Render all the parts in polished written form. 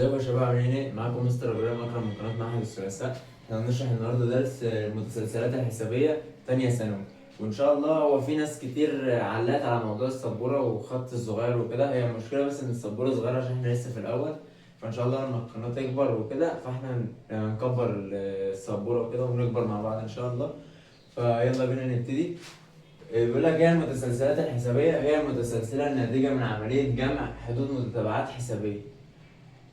ازيكم يا شباب عاملين ايه؟ معاكم مستر ابراهيم اكرم من قناه معهد الثلاثاء. احنا هنشرح النهارده درس المتسلسلات الحسابيه تانية ثانوي، وان شاء الله هو في ناس كتير علقت على موضوع السبوره والخط الصغير وكده. هي المشكله بس ان السبوره صغيره عشان احنا لسه في الاول، فان شاء الله لما القناه تكبر وكده فاحنا هنكبر السبوره وكده ونكبر مع بعض ان شاء الله. فيلا بينا نبتدي. بيقول لك هي المتسلسلات الحسابيه هي المتسلسله الناتجه من عمليه جمع حدود متتابعات حسابيه،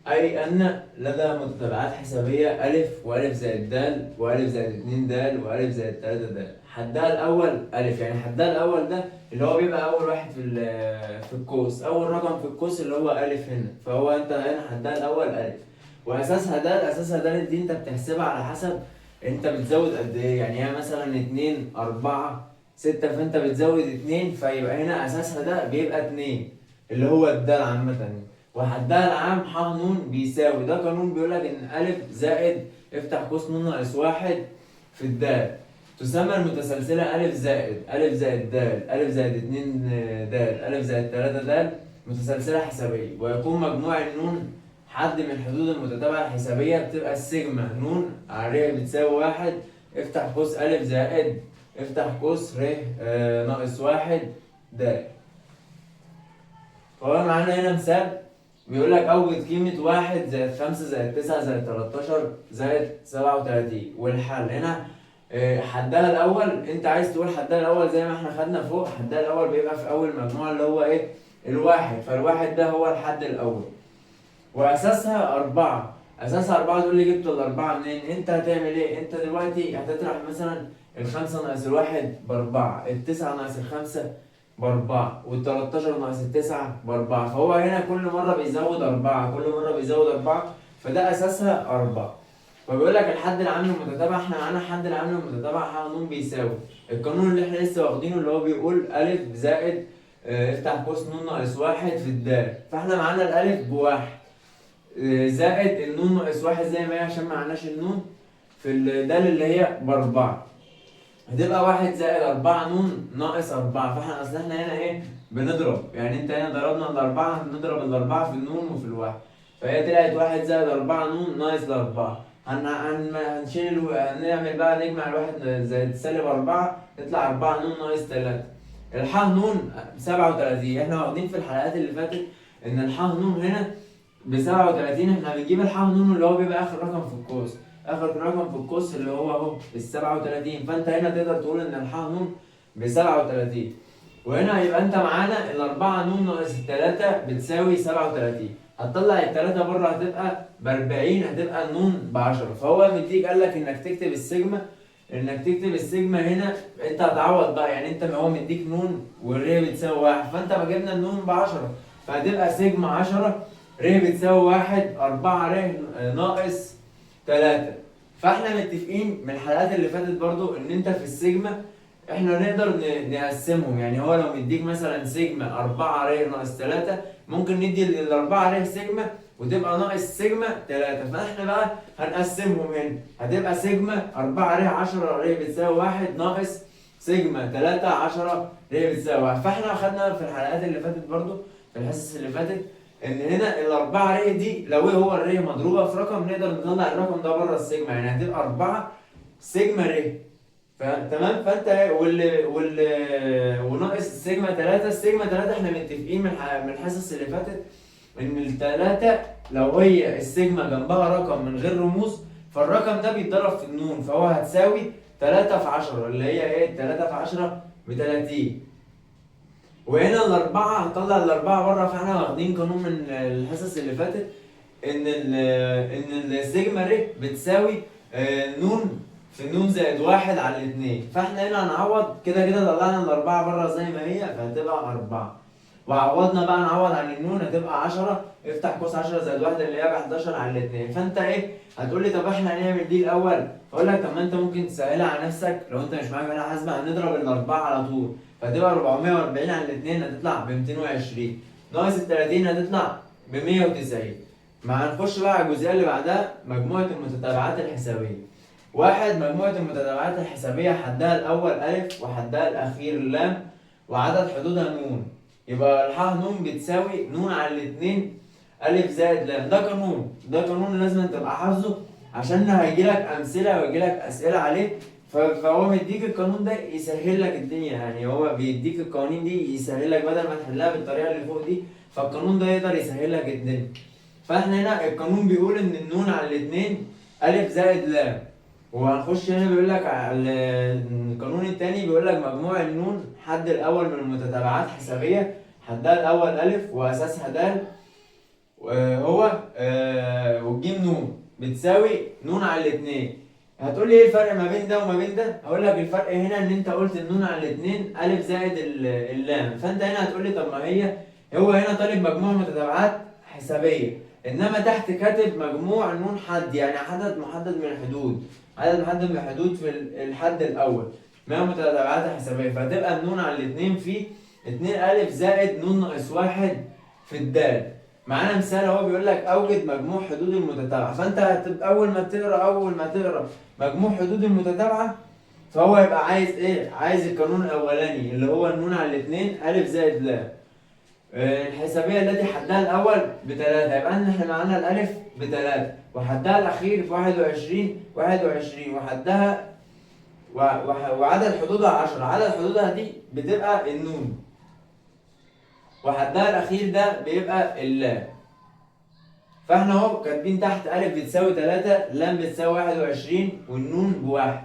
أي أن لدى متتابعات حسابية ألف وألف زائد د وألف زائد 2 د وألف زائد 3 د. حدها الأول ألف، يعني حدها الأول ده اللي هو بيبقى أول واحد في القوس، أول رقم في القوس اللي هو ألف هنا، فهو أنت هنا حدها الأول ألف. وأساسها د، أساسها د دي أنت بتحسبها على حسب أنت بتزود قد إيه، يعني هي مثلا 2 4 6 فأنت بتزود 2 فيبقى هنا أساسها ده بيبقى 2 اللي هو الدال عامة. وحدها العام ح ن بيساوي، ده قانون بيقول لك ان أ زائد افتح قوس ن ناقص واحد في الدال تسمى المتسلسلة أ زائد د أ زائد 2 د أ زائد 3 د متسلسلة حسابية، ويكون مجموع النون حد من حدود المتتابعة الحسابية بتبقى السيجما ن على ر بتساوي واحد افتح قوس أ زائد افتح قوس ر ناقص واحد د. فهو معانا هنا مثال بيقول لك اوجد قيمة 1 زائد 5 زائد 9 زائد 13 زائد 37، والحل هنا حدها الأول. أنت عايز تقول حدها الأول زي ما احنا خدنا فوق، حدها الأول بيبقى في أول مجموعة اللي هو إيه؟ الواحد، فالواحد ده هو الحد الأول. وأساسها 4، أساسها 4. تقول لي جبت الأربعة منين؟ أنت هتعمل إيه؟ أنت دلوقتي هتطرح مثلا الخمسة ناقص الواحد بأربعة، التسعة ناقص الخمسة بأربعة، والتلاتاشر ناقص التسعة بأربعة، فهو هنا كل مرة بيزود أربعة، كل مرة بيزود أربعة، فده أساسها أربعة. فبيقول لك الحد العام للمتتابعة، احنا معانا الحد العام للمتتابعة ح ن بيساوي القانون اللي احنا لسه واخدينه اللي هو بيقول أ زائد افتح قوس ن ناقص واحد في الدال، فاحنا معانا الألف بواحد زائد النون ناقص واحد زي ما هي عشان ما معناش النون في الدال اللي هي بأربعة، هتبقى واحد زائد 4 ن ناقص 4، فاحنا اصل احنا هنا ايه؟ بنضرب، يعني انت هنا ضربنا الأربعة هنضرب الأربعة في النون وفي الواحد، فهي طلعت واحد زائد 4 ن ناقص الأربعة. هنشيل هنعمل بقى نجمع الواحد زائد سالب 4 يطلع 4 ن ناقص 3. الح ن 37، احنا واخدين في الحلقات اللي فاتت ان الح ن هنا ب 37، احنا بنجيب الح ن اللي هو بيبقى اخر رقم في القوس، اخر رقم في القوس اللي هو اهو ال 37، فانت هنا تقدر تقول ان الح ن ب 37. وهنا يبقى انت معانا ال 4 ن ناقص 3 بتساوي 37، هتطلع التلاتة بره هتبقى ب 40، هتبقى النون ب 10. فهو مديك قال لك انك تكتب السيجما، هنا انت هتعوض بقى، يعني انت هو مديك ن والر بتساوي 1، فانت ما جبنا النون ب 10 فهتبقى سيجما 10 ر بتساوي 1 4 ر ناقص 3. فاحنا متفقين من الحلقات اللي فاتت برضو ان انت في السيجما احنا نقدر نقسمهم، يعني هو لو مديك مثلا سيجما 4 ر ناقص 3 ممكن ندي ال 4 ر سيجما وتبقى ناقص سيجما 3، فاحنا بقى هنقسمهم هنا، هتبقى سيجما 4 ر 10 ر بتساوي 1 ناقص سيجما 3 10 ر بتساوي 1. فاحنا خدنا في الحلقات اللي فاتت برضو في الحصص اللي فاتت ان هنا الأربعة ر دي لو هو الر مضروبة في رقم نقدر نطلع الرقم ده بره السيجما، يعني هتبقى 4 سيجما ر. تمام؟ فانت وناقص السيجما 3، السيجما 3 احنا متفقين من الحصص اللي فاتت ان التلاتة لو هي السيجما جنبها رقم من غير رموز فالرقم ده بيتضرب في النون، فهو هتساوي 3 في 10 اللي هي ايه؟ 3 في 10 ب 30. وهنا الأربعة هنطلع الأربعة بره، فاحنا واخدين قانون من الحصص اللي فاتت إن السيجما ر بتساوي ن في ن زائد واحد على الاتنين، فاحنا هنا هنعوض كده طلعنا الأربعة بره زي ما هي فهتبقى 4، وعوضنا بقى نعوض عن النون هتبقى 10 افتح قوس 10 زائد واحد اللي هي ب 11 على الاتنين. فانت ايه؟ هتقول لي طب احنا هنعمل دي الأول، فأقول لك طب ما انت ممكن تسهلها على نفسك لو انت مش معاك آلة حاسبة، هنضرب الأربعة على طول فهتبقى 440 على الاثنين هتطلع ب 220 ناقص ال 30 هتطلع ب 190. ما هنخش بقى على الجزئيه اللي بعدها مجموعه المتتابعات الحسابيه. واحد، مجموعه المتتابعات الحسابيه حدها الاول أ وحدها الاخير لام وعدد حدودها ن، يبقى الح ن بتساوي ن على الاثنين الف زائد لام. ده قانون لازم تبقى حافظه، عشان هيجيلك امثله ويجيلك اسئله عليه. فهو مديك القانون ده يسهل لك الدنيا، يعني هو بيديك القوانين دي يسهل لك بدل ما تحلها بالطريقه اللي فوق دي، فالقانون ده يقدر يسهل لك الدنيا. فاحنا هنا القانون بيقول ان النون على الاثنين الف زائد لام. وهنخش هنا بيقول لك على القانون الثاني، بيقول لك مجموع النون حد الاول من المتتابعات حسابيه، حدها الاول الف واساسها د، وهو والجيم نون بتساوي نون على الاثنين. هتقول لي ايه الفرق ما بين ده وما بين ده؟ هقول لك الفرق هنا ان انت قلت النون على الاثنين الف زائد اللام، فانت هنا هتقول لي طب ما هو هنا طالب مجموع متتابعات حسابيه، انما تحت كاتب مجموع نون حد، يعني عدد محدد من الحدود، عدد محدد من الحدود في الحد الاول ما متتابعات حسابيه، فهتبقى النون على الاثنين في 2 الف زائد نون ناقص واحد في الدال. معانا مثال اهو بيقول لك اوجد مجموع حدود المتتابعه، فانت هتبقى اول ما تقرا مجموع حدود المتتابعه، فهو يبقى عايز ايه؟ عايز القانون الاولاني اللي هو النون على الاثنين الف زائد لام. الحسابيه التي حدها الاول بثلاثه، يبقى احنا معانا الالف بثلاثه وحدها الاخير في 21 وحدها وعدد حدودها 10، عدد حدودها دي بتبقى النون، وحدها الاخير ده بيبقى اللام. فاحنا اهو كاتبين تحت الف بتساوي 3، لام بتساوي 21 والنون بواحد.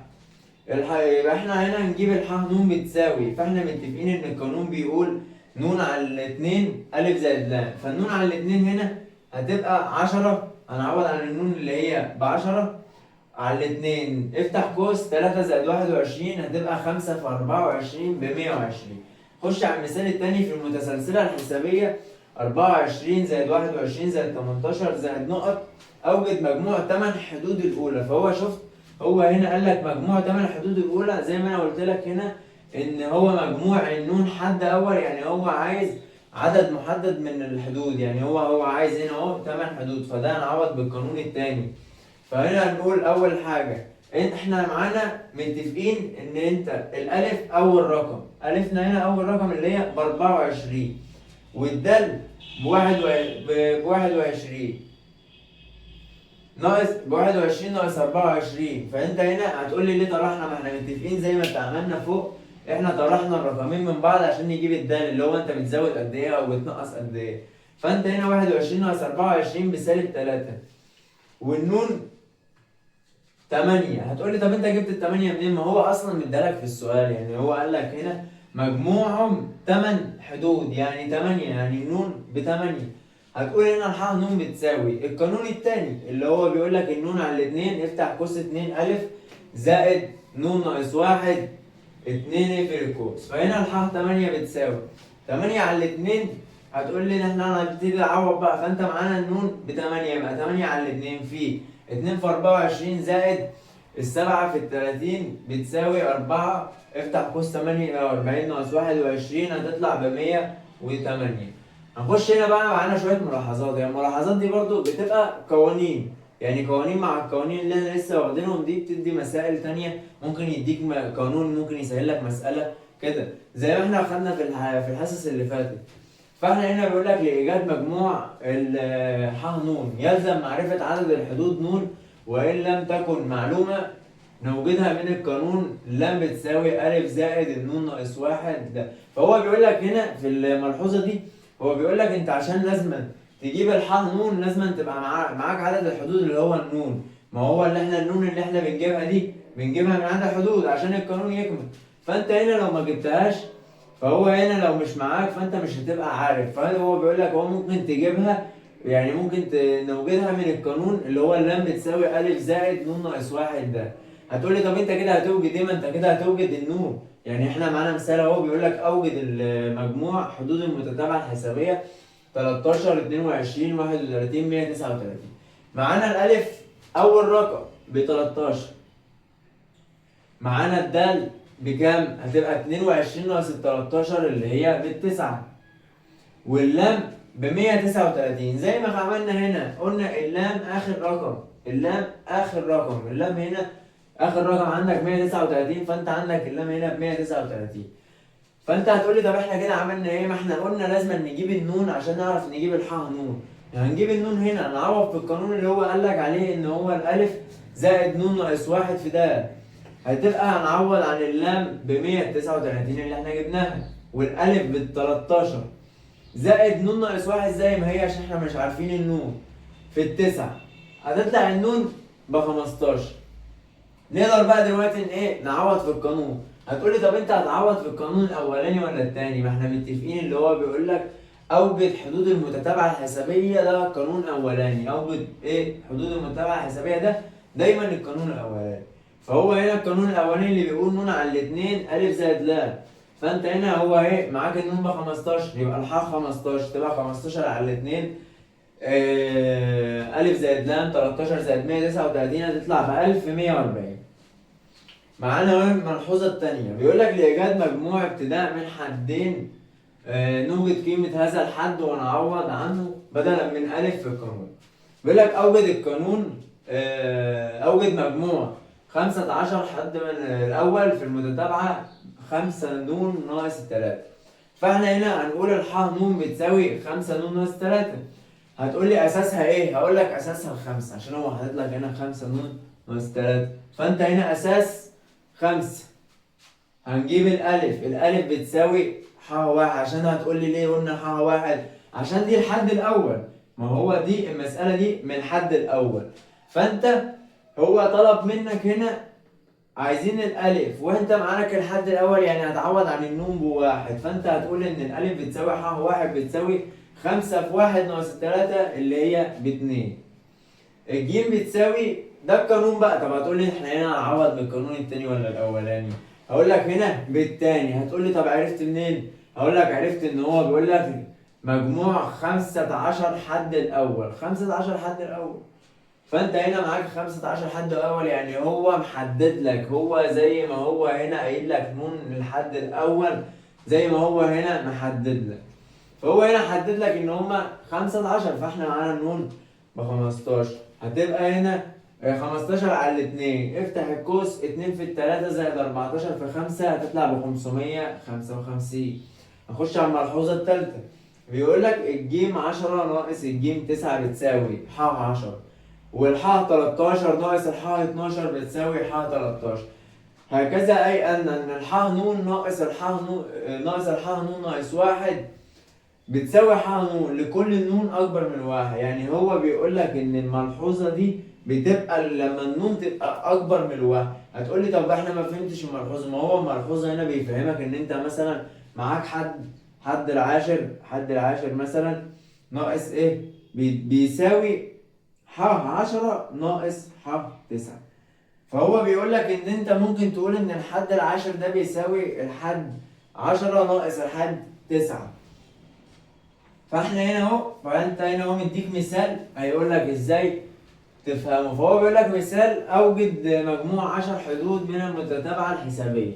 يبقى احنا هنا هنجيب الحاء نون بتساوي، فاحنا متفقين ان القانون بيقول نون على الاثنين الف زائد لام، فالنون على الاثنين هنا هتبقى 10، هنعوض عن النون اللي هي ب 10 على الاثنين، افتح قوس 3 زائد 21 هتبقى 5 في 24 ب 120. خش على المثال الثاني في المتسلسله الحسابيه، 24 زائد 21 زائد 18 زائد نقط، اوجد مجموع 8 حدود الاولى. فهو شفت هو هنا قال لك مجموع 8 حدود الاولى، زي ما انا قلت لك هنا ان هو مجموع النون حد اول، يعني هو عايز عدد محدد من الحدود، يعني هو عايز هنا اهو 8 حدود، فده هنعوض بالقانون الثاني. فهنا هنقول اول حاجه احنا معانا متفقين ان انت الالف اول رقم، الفنا هنا اول رقم اللي هي ب 24 والدال ب 21 ناقص ب 21 ناقص 24. فانت هنا هتقول لي ليه طرحنا؟ ما احنا متفقين زي ما اتعاملنا فوق، احنا طرحنا الرقمين من بعض عشان نجيب الدال اللي هو انت بتزود قد ايه او بتنقص قد ايه. فانت هنا 21 ناقص 24 بسالب 3 والنون 8. هتقول لي طب انت جبت ال8 منين؟ ما هو اصلا مدالك في السؤال، يعني هو قال لك هنا مجموعهم 8 حدود، يعني 8 يعني النون ب8. هتقول هنا الحاء نون بتساوي القانون الثاني اللي هو بيقول لك النون على الاثنين افتح قوس 2 الف زائد نون ناقص واحد 2 اقفل القوس. فهنا الحاء 8 بتساوي 8 على الاثنين. هتقول لي احنا هنبتدي نعوض بقى، فانت معانا النون ب8 يبقى 8 على الاثنين في 2 في 24 زائد السبعة في 30 بتساوي 4، افتح قوس 48 ناقص 21 هتطلع ب 108. هنخش هنا بقى معانا شوية ملاحظات، يعني الملاحظات دي برضو بتبقى قوانين، يعني قوانين مع القوانين اللي احنا لسه واخدينهم دي بتدي مسائل تانية، ممكن يديك قانون ممكن يسهل لك مسألة كده زي ما احنا خدنا في الحصص اللي فاتت. فاحنا هنا بيقول لك لإيجاد مجموع الحاء نون يلزم معرفة عدد الحدود نون، وإن لم تكن معلومة نوجدها من القانون لام بتساوي ألف زائد النون ناقص واحد ده. فهو بيقول لك هنا في الملحوظة دي، هو بيقول لك أنت عشان لازم تجيب الحاء نون لازم تبقى معاك عدد الحدود اللي هو النون، ما هو اللي احنا النون اللي احنا بنجيبها دي بنجيبها من عدد الحدود عشان القانون يكمل. فأنت هنا لو ما جبتهاش، فهو هنا لو مش معاك فانت مش هتبقى عارف، فهو بيقول لك هو ممكن تجيبها، يعني ممكن نوجدها من القانون اللي هو اللام بتساوي الف زائد نون ناقص واحد ده. هتقول لي طب انت كده هتوجد ايه؟ ما انت كده هتوجد النون، يعني احنا معانا مثال اهو بيقول لك اوجد المجموع حدود المتتابعه الحسابيه 13 22 31 139. معانا الالف اول رقم ب 13، معانا الدال بكام؟ هتبقى 22 ناقص ال 13 اللي هي بالتسعة، واللام ب 139 زي ما عملنا هنا، قلنا اللام اخر رقم، اللام هنا اخر رقم عندك 139، فانت عندك اللام هنا ب 139. فانت هتقول لي طب احنا كده عملنا ايه؟ ما احنا قلنا لازم نجيب النون عشان نعرف نجيب الحاء نون، هنجيب النون هنا نعوض في القانون اللي هو قالك عليه ان هو الالف زائد نون ناقص واحد في ده. هتبقى هنعوض عن اللام ب 139 اللي احنا جبناها، والالف بال 13 زائد نون ناقص واحد زي ما هي عشان احنا مش عارفين النون في التسعة، هتطلع النون ب 15. نقدر بقى دلوقتي ايه نعوض في القانون. هتقولي طب انت هتعوض في القانون الاولاني ولا التاني؟ ما احنا متفقين اللي هو بيقول لك اوجد حدود المتتابعه الحسابيه، ده قانون اولاني. اوجد ايه حدود المتتابعه الحسابيه، ده دايما القانون الاولاني. فهو هنا القانون الاولاني اللي بيقول نون على الاثنين الف زائد لام، فانت هنا هو ايه معاك النون ب 15 يبقى الحاء 15 تبقى 15 على الاثنين الف زائد لام 13 زائد 139 هتطلع ب 1140. معانا الملحوظة التانية بيقول لك لإيجاد مجموع ابتداء من حدين نوجد قيمة هذا الحد ونعوض عنه بدلا من ألف في القانون. بيقول لك أوجد القانون أوجد مجموع 15 حد من الأول في المتتابعة 5 نون ناقص 3. فاحنا هنا هنقول الحاء نون بتساوي 5 نون ناقص 3. هتقول لي أساسها إيه؟ هقول لك أساسها الخمسة عشان هو حاطط لك هنا 5 نون ناقص 3. فأنت هنا أساس 5. هنجيب الألف بتساوي حاء واحد. عشان هتقول لي ليه قلنا حاء واحد؟ عشان دي الحد الأول. ما هو دي المسألة دي من الحد الأول. فأنت هو طلب منك هنا عايزين الألف وأنت معاك الحد الأول، يعني هتعوض عن النون بواحد. فأنت هتقول إن الألف بتساوي حاء واحد بتساوي 5 في 1 ناقص 3 اللي هي ب2. الجيم بتساوي ده القانون بقى. طب هتقول لي احنا هنا هنعوض بالقانون التاني ولا الاولاني؟ هقول لك هنا بالتاني. هتقول لي طب عرفت منين؟ هقول لك عرفت ان هو بيقول لك مجموع 15 حد الاول. 15 حد الاول، فانت هنا معاك 15 حد الاول، يعني هو محدد لك. هو زي ما هو هنا قايل لك نون للحد الاول زي ما هو هنا محدد لك. فهو هنا حدد لك ان هما 15، فاحنا معانا النون ب 15. هتبقى هنا 15 على الاثنين، افتح القوس 2 في 3 زائد 14 في 5 هتطلع ب 555. نخش على الملحوظة الثالثة. بيقول لك الجيم 10 ناقص الجيم 9 بتساوي حاء 10، والحاء 13 ناقص الحاء 12 بتساوي حاء 13. هكذا أي أن الحاء نون ناقص الحاء نون ناقص واحد بتساوي حاء نون لكل نون اكبر من واحد. يعني هو بيقول لك ان الملحوظه دي بتبقى لما النون تبقى اكبر من الواحد. هتقول لي طب احنا ما فهمتش الملحوظه. ما هو الملحوظه هنا بيفهمك ان انت مثلا معاك حد العاشر مثلا ناقص ايه بيساوي حاء 10 ناقص حاء 9. فهو بيقول لك ان انت ممكن تقول ان الحد العاشر ده بيساوي الحد 10 ناقص الحد 9. فاحنا هنا اهو، فانت هنا اهو مديك مثال هيقول لك ازاي تفهمه. فهو بيقول لك مثال اوجد مجموع 10 حدود من المتتابعه الحسابيه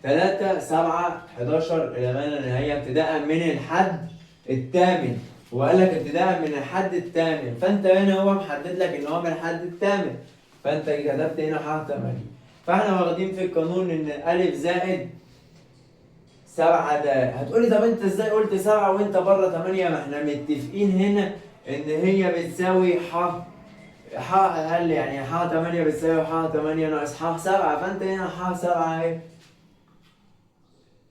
3 7 11 الى ما لا نهايه ابتداء من الحد الثامن. وقال لك ابتداء من الحد الثامن، فانت هنا هو محدد لك ان هو من الحد الثامن، فانت كتبت هنا حاء 8. فاحنا واخدين في القانون ان الف زائد 7 ده. هتقولي طب انت ازاي قلت 7 وانت بره 8؟ ما احنا متفقين هنا ان هي بتساوي حاء اقل، يعني حاء 8 بتساوي حاء 8 ناقص حاء 7، فانت هنا حاء 7 اهي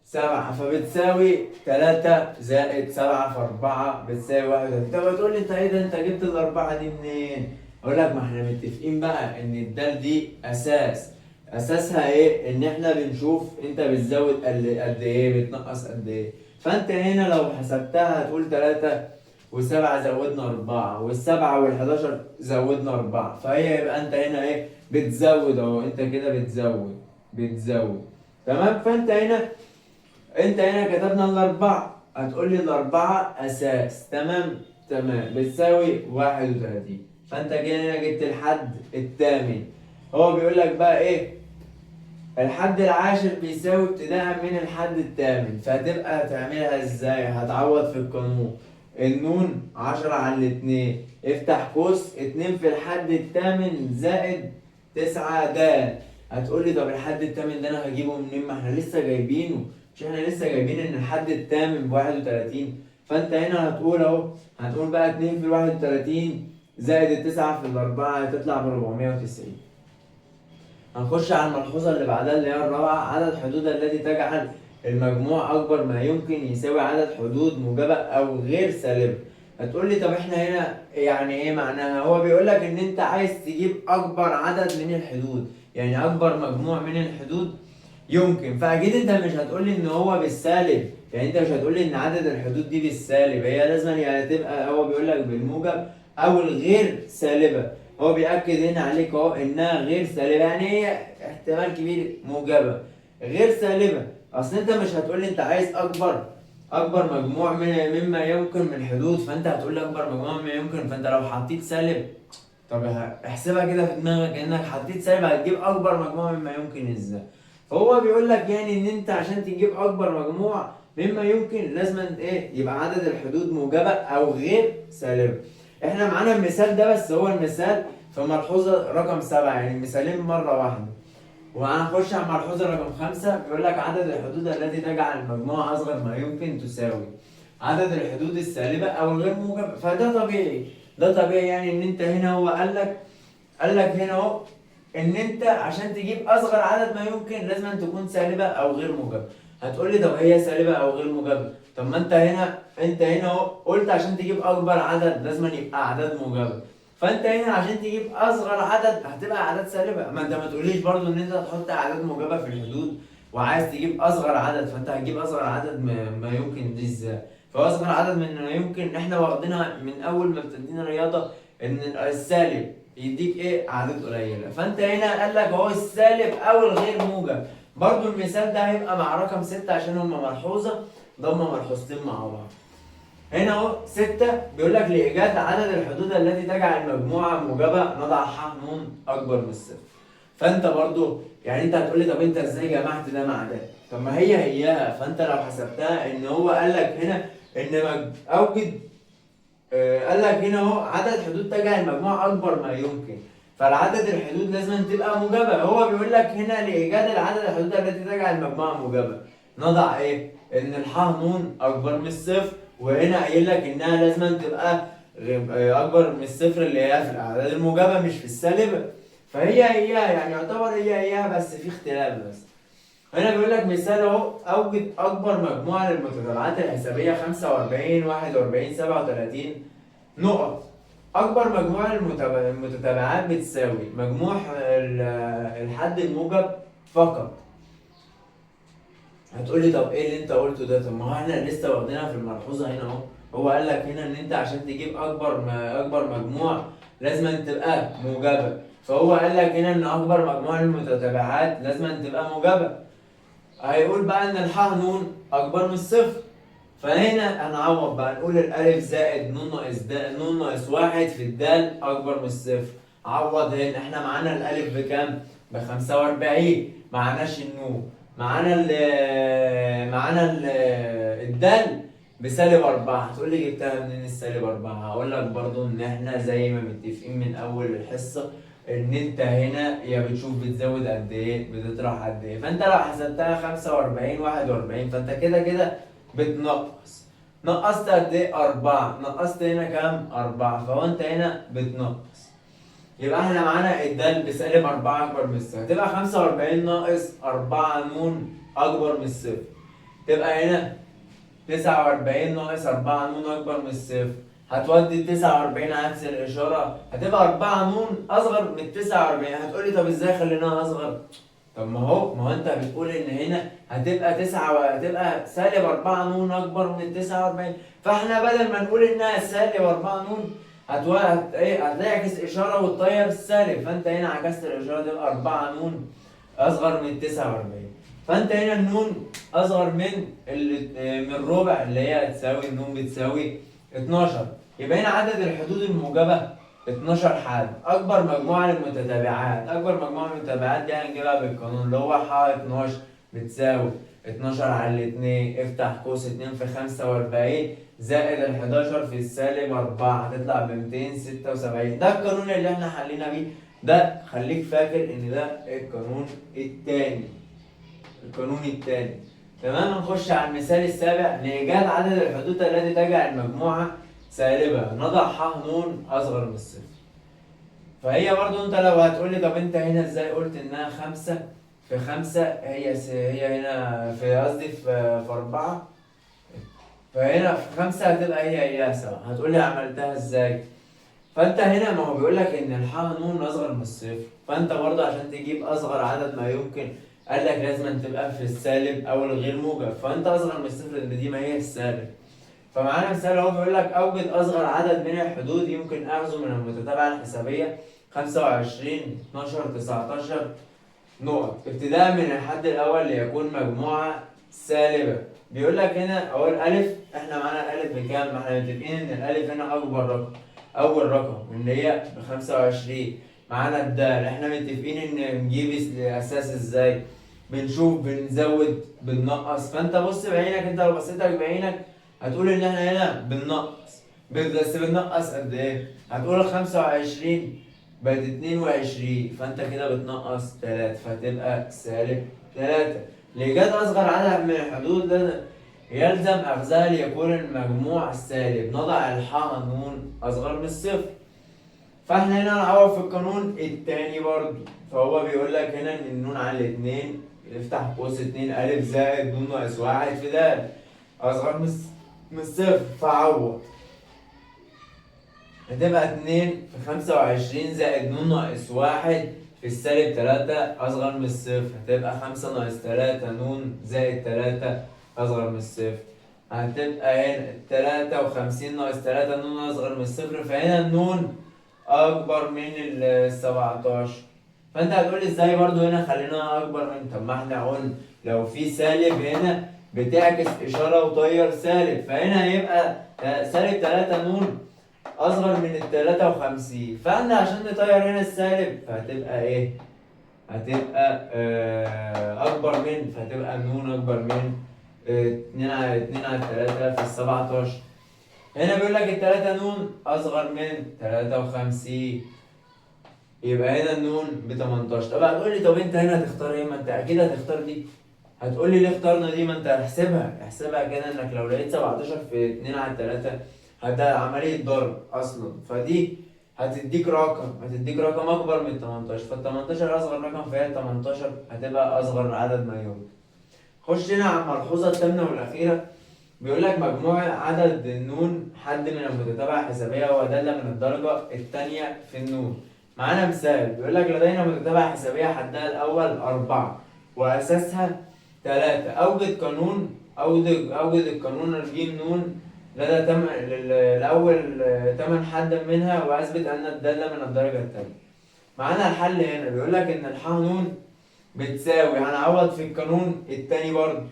7 فبتساوي 3 زائد 7 في 4 بتساوي 31. طب هتقول لي انت ايه ده انت جبت الاربعه دي منين؟ اقول لك ما احنا متفقين بقى ان الدال دي اساسها ايه؟ ان احنا بنشوف انت بتزود قد ايه بتنقص قد ايه. فانت هنا لو حسبتها هتقول 3 و7 زودنا 4 والسبعة وال11 زودنا 4، فهي يبقى انت هنا ايه بتزود اهو. انت كده بتزود تمام. فانت هنا كتبنا الاربعة. هتقول لي الاربعة اساس تمام بتساوي 31. فانت كده هنا جبت الحد الثامن. هو بيقول لك بقى ايه الحد العاشر بيساوي ابتداء من الحد الثامن. فهتبقى هتعملها ازاي؟ هتعوض في القانون النون 10 على الاثنين، افتح قوس 2 في الحد الثامن زائد 9 ده. هتقول لي طب الحد الثامن ده انا هجيبه منين؟ ما احنا لسه جايبينه. مش احنا لسه جايبين ان الحد الثامن ب 31؟ فانت هنا هتقول اهو، هتقول بقى 2 في 31 زائد التسعة في الأربعة هتطلع ب 490. هنخش على الملحوظة اللي بعدها اللي هي الرابعة، عدد حدود التي تجعل المجموع أكبر ما يمكن يساوي عدد حدود موجبة أو غير سالبة. هتقول لي طب احنا هنا يعني ايه معناها؟ هو بيقول لك ان انت عايز تجيب اكبر عدد من الحدود، يعني اكبر مجموع من الحدود يمكن. فاكيد انت مش هتقول لي ان هو بالسالب، يعني انت مش هتقول لي ان عدد الحدود دي بالسالب، هي لازم يعني تبقى، هو بيقول لك بالموجب او الغير سالبه. هو بيأكد هنا عليك اهو انها غير سالبه، يعني هي احتمال كبير موجبه غير سالبه. اصل انت مش هتقول لي انت عايز اكبر مجموع مما يمكن من الحدود، فانت هتقول لي اكبر مجموع مما يمكن، فانت لو حطيت سالب، طب احسبها كده في دماغك انك حطيت سالب هتجيب اكبر مجموع مما يمكن ازاي. فهو بيقول لك يعني ان انت عشان تجيب اكبر مجموع مما يمكن لازم ايه؟ يبقى عدد الحدود موجبه او غير سالبه. احنا معانا المثال ده، بس هو المثال في ملحوظه رقم 7، يعني مثالين مره واحده. وهنخش على الملحوظه رقم 5، بيقول لك عدد الحدود التي تجعل المجموع اصغر ما يمكن تساوي عدد الحدود السالبه او الغير موجبه. فده طبيعي، ده طبيعي، يعني ان انت هنا هو قال لك هنا اهو ان انت عشان تجيب اصغر عدد ما يمكن لازم أن تكون سالبه او غير موجبه. هتقول لي طب هي سالبه او غير موجبه؟ طب ما انت هنا اهو قلت عشان تجيب اكبر عدد لازم أن يبقى اعداد موجبه. فانت هنا عشان تجيب اصغر عدد هتبقى اعداد سالبه. ما انت ما تقوليش برضو ان انت تحط اعداد موجبه في الحدود وعايز تجيب اصغر عدد، فانت هتجيب اصغر عدد ما يمكن دي ازاي؟ فاصغر عدد من ما يمكن احنا واخدينها من اول ما ابتدينا رياضه ان السالب يديك ايه؟ اعداد قليله. فانت هنا قال لك اهو السالب او الغير موجب. برضو المثال ده هيبقى مع رقم 6 عشان هما ملحوظه ضم ملحوظتين مع بعض. هنا اهو 6 بيقول لك لايجاد عدد الحدود التي تجعل المجموعه موجبه نضع ح ن اكبر من الصفر. فانت برضو يعني انت هتقول لي طب انت ازاي جمعت ده مع ده؟ طب ما هياها. فانت لو حسبتها ان هو قال لك هنا ان اوجد قال لك هنا اهو عدد حدود تجعل المجموع اكبر ما يمكن، فالعدد الحدود لازم تبقى موجبه. هو بيقول لك هنا لايجاد العدد الحدود التي تجعل المجموع موجبه نضع ايه؟ ان الح ن اكبر من الصفر، وهنا قايل لك انها لازم تبقى اكبر من الصفر اللي هي في الاعداد الموجبه مش في السالبه. فهي يعني يعتبر هي بس في اختلاف بس. هنا بيقول لك مثال اهو، اوجد اكبر مجموعه للمتتابعات الحسابيه 45 41 37 نقط. اكبر مجموعه المتتابعات بتساوي مجموع الحد الموجب فقط. هتقول لي طب ايه اللي انت قلته ده؟ طب ما هو احنا لسه واخدينها في الملحوظه هنا اهو. هو قال لك هنا ان انت عشان تجيب اكبر مجموع لازم أن تبقى موجبه. فهو قال لك هنا ان اكبر مجموع المتتابعات لازم أن تبقى موجبه. هيقول بقى ان الح ن اكبر من الصفر. فهنا هنعوض بقى، نقول الالف زائد ن ناقص واحد في الدال اكبر من الصفر. عوض هنا، احنا معانا الالف بكام؟ ب 45. معناش النون، معانا الدال بسالب 4. هتقول لي جبتها منين السالب 4؟ هقول لك برضو ان احنا زي ما متفقين من اول الحصه ان انت هنا يا بتشوف بتزود قد ايه بتطرح قد ايه. فانت لو حسبتها 45 41 فانت كده بتنقص. نقصت قد ايه؟ 4. نقصت هنا كام؟ 4. فهو انت هنا بتنقص. يبقى احنا معانا الدال بسالب 4 اكبر من الصفر، تبقى 45 ناقص 4 ن اكبر من الصفر. تبقى هنا 49 ناقص 4 ن اكبر من الصفر. هتودي 49 عكس الاشاره، هتبقى 4 ن اصغر من 49. هتقولي طب ازاي خليناها اصغر؟ طب ما هو انت بتقول ان هنا هتبقى 9 وهتبقى سالب 4 ن اكبر من 49. فاحنا بدل ما نقول انها سالب 4 ن هتعكس اشاره وتطير السالب. فانت هنا عكست الاشاره تبقى 4 ن اصغر من 49. فانت هنا النون اصغر من ربع اللي هي هتساوي النون بتساوي 12. يبقى هنا عدد الحدود الموجبه 12 حد. اكبر مجموعه للمتتابعات، اكبر مجموعه للمتتابعات دي هنجيبها بالقانون اللي هو ح 12 بتساوي 12 على 2 افتح قوس 2 في 45 زائد ال 11 في السالب 4 هتطلع ب 276. ده القانون اللي احنا حلينا بيه. ده خليك فاكر ان ده القانون الثاني. تمام. نخش على المثال السابع. لإيجاد عدد الحدود التي تجعل المجموعة سالبة نضع ح ن أصغر من الصفر. فهي برضو انت لو هتقولي طب انت هنا ازاي قلت انها 5 في 5 هي هنا في قصدي في 4، فهنا في 5 هتبقى هي 7. هتقولي عملتها ازاي؟ فانت هنا ما هو بيقول لك ان الح ن اصغر من الصفر، فانت برضه عشان تجيب اصغر عدد ما يمكن قال لك لازم تبقى في السالب او الغير موجب، فانت اصغر من الصفر اللي دي ما هي السالب. فمعانا مثال اهو بيقول لك اوجد اصغر عدد من الحدود يمكن اخذه من المتتابعه الحسابيه 25 12 19 نقط ابتداء من الحد الاول ليكون مجموعه سالبه. بيقول لك هنا اهو الالف، احنا معانا الالف بكام؟ ما احنا متفقين ان الالف هنا اكبر رقم، اول رقم اللي هي ب 25. معانا الدال، احنا متفقين ان نجيب اساس ازاي؟ بنشوف بنزود بننقص. فانت بص بعينك، انت لو بصيتك بعينك هتقول ان احنا هنا بننقص، بس بننقص قد ايه؟ هتقول 25 بقت 22، فانت كده بتنقص 3 فتبقى سالب 3. لإيجاد أصغر عدد من الحدود ده يلزم أخذها ليكون المجموع سالب نضع الح ن أصغر من الصفر. فاحنا هنا هنعوض في القانون التاني برضو، فهو بيقول لك هنا ان النون على الاتنين افتح قوس 2 ألف زائد ن ناقص 1 في د أصغر من الصفر، فعوض. هتبقى 2 في 25 زائد ن ناقص 1 في السالب 3 أصغر من الصفر، هتبقى 5 ناقص 3 ن زائد 3 أصغر من الصفر. هتبقى هنا 53 ناقص 3 ن أصغر من الصفر، فهنا النون أكبر من ال 17. فأنت هتقولي إزاي برضو هنا خليناها أكبر من؟ طب ما احنا قلنا لو في سالب هنا بتعكس إشارة وطير سالب، فهنا هيبقى سالب 3 ن أصغر من ال 53. فاحنا عشان نطير هنا السالب فهتبقى إيه؟ هتبقى أكبر من، فهتبقى النون أكبر من 2 على 3 في ال 17. هنا بيقول لك ال3 ن أصغر من 53، يبقى هنا النون ب 18. طب هتقول لي طب أنت هنا هتختار إيه؟ ما أنت أكيد هتختار دي. هتقول لي ليه اخترنا دي؟ ما أنت احسبها كده إنك لو لقيت 17 في 2 على 3 ده عملية ضرب أصلا، فدي هتديك رقم أكبر من 18، فال 18 أصغر رقم، فهي ال 18 هتبقى أصغر عدد ما يمكن. خش هنا على الملحوظة الثامنة والأخيرة. بيقول لك مجموع عدد النون حد من المتتابعة الحسابية هو دالة من الدرجة الثانية في النون. معانا مثال بيقول لك لدينا متتابعة حسابية حدها الأول 4 وأساسها 3. أوجد القانون الجيم نون لدى الأول 8 حدا منها وأثبت أن الدالة من الدرجة الثانية. معانا الحل هنا بيقول لك إن الح ن بتساوي، هنعوض في القانون التاني برضه.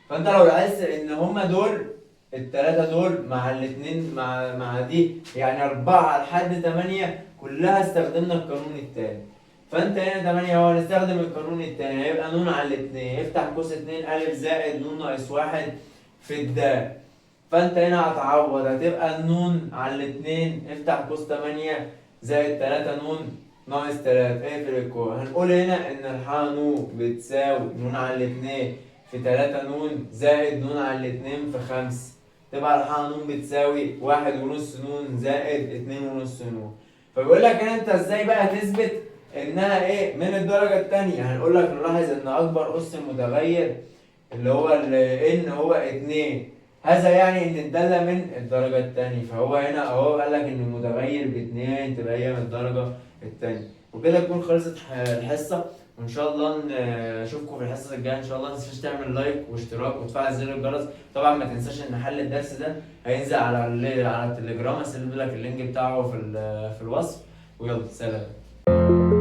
فانت لو لاحظت ان هما دول التلاتة دول مع الاتنين مع دي يعني 4 لحد 8 كلها استخدمنا القانون التاني. فانت هنا 8 اهو هنستخدم القانون التاني، هيبقى ن على الاتنين يفتح قوس 2 أ زائد ن ناقص 1 في الد. فانت هنا هتعوض، هتبقى النون على الاتنين افتح قوس 8 زائد 3 ن ناقص 3 اقفل الكوع. هنقول هنا ان الح ن بتساوي ن على الاتنين في 3 ن زائد ن على الاتنين في 5، تبقى الح ن بتساوي 1.5 ن زائد 2.5 ن. فبيقول لك هنا انت ازاي بقى تثبت انها ايه من الدرجة التانية؟ هنقول لك نلاحظ ان اكبر اس متغير اللي هو ان هو 2، هذا يعني ان الدالة من الدرجة التانية، فهو هنا اهو قال لك ان المتغير ب2 تبقى هي من الدرجة التانية. وكده تكون خلصت الحصة، وان شاء الله نشوفكم في الحصة الجاية ان شاء الله. متنساش تعمل لايك واشتراك وتفعل زر الجرس. طبعا ما تنساش ان حل الدرس ده هينزل على التليجرام، هسيب لك اللينك بتاعه في الوصف. ويلا سلام.